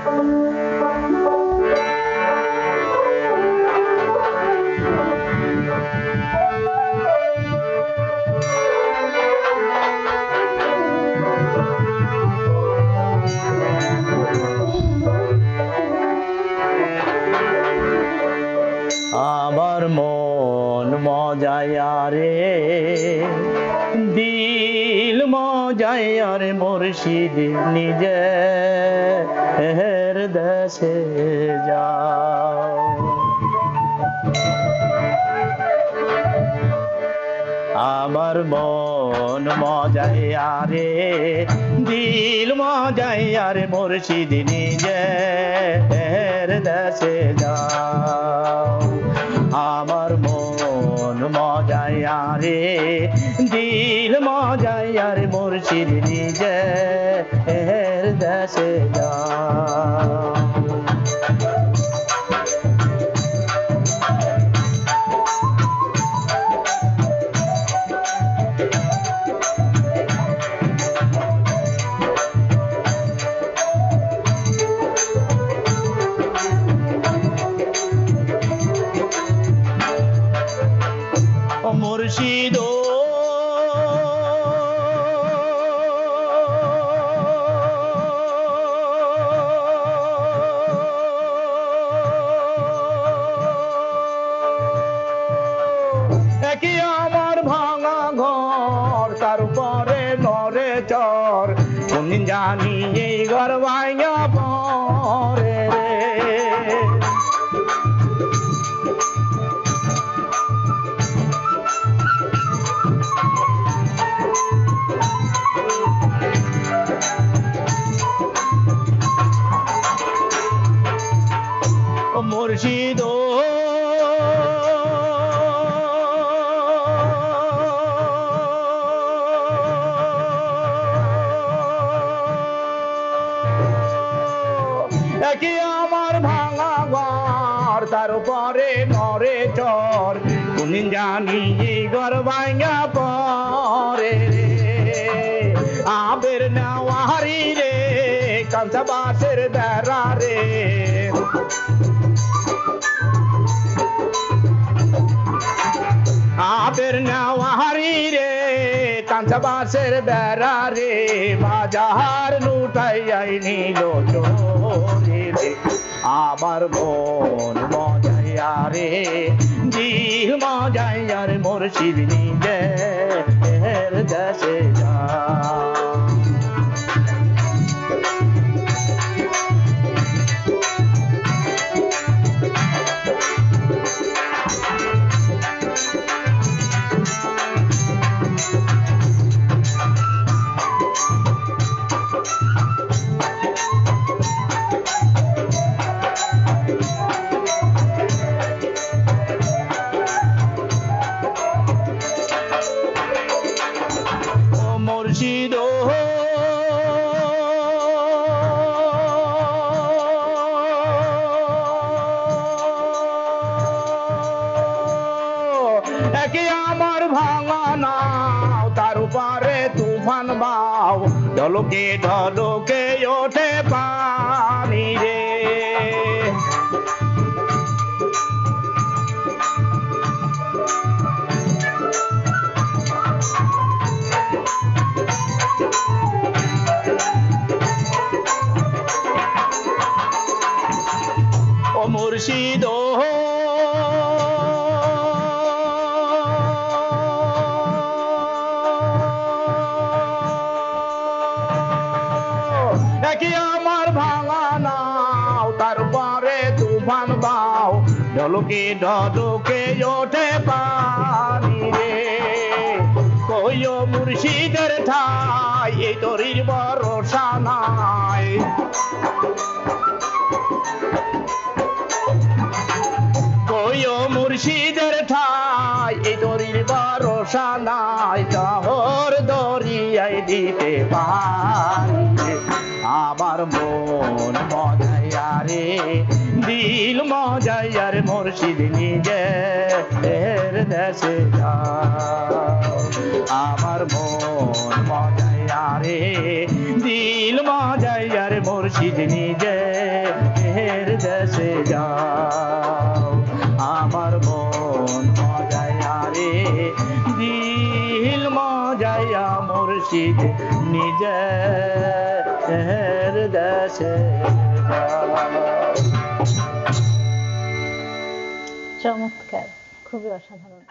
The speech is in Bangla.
আমার মন মজায়া রে দিল মজায়া রে মুর্শিদ নিজে দেশে যাও। আমার মন মজায়া রে দিল মজায়া রে মুর্শিদ নিজে দেশে যাও। আমার মন মজায়া রে দিল মজায়া রে মুর্শিদ নিজে দেশে যাও। মুর্শিদ একই আমার ভাঙা ঘর তার উপরে নরে চর কোনদিন জানি এই ঘর ভাঙা পরে রে। মুর্শিদ একই আমার ভাঙা ঘর তার উপরে নরে চর কোনদিন জানি এই ঘর ভাঙা পরে রে। আবের নেওয়ারি রে কাঁচা বাঁশের বেড়া রে। আবের নেওয়ারি রে কাঁচা বাঁশের বেড়া রে বাজার লুটাইয়াই নিল চোরে রে। আমার মন মজায়া রে দিল মজায়া রে মুর্শিদ নিজে দেশে যাও। মুর্শিদ একই আমার ভাঙা নাও তার উপরে তুফান বাও ঢলকে ঢলকে ওঠে পানি রে। মুর্শিদ একই আমার ভাঙা নাও তার পরে তুফান বাও ঢলকে ঢলকে ওঠে পানি রে। কইও মুর্শিদের ঠাই এই তরির ভরসা নাই। কইও মুর্শিদের ঠাই এই দরির ভরসা নাই শহর দরিয়ায় দিতে পারি। আমার মন মজায়া রে দিল মজায়া রে মুর্শিদ নিজে দেশে যাও। আমার মন মজায়া রে দিল মজায়া রে মুর্শিদ নিজে দেশে যাও আমার মন মজাইয়া রে দিল মজাইয়া মুর্শিদ নিজের দেশে যাও। চমৎকার, খুবই অসাধারণ।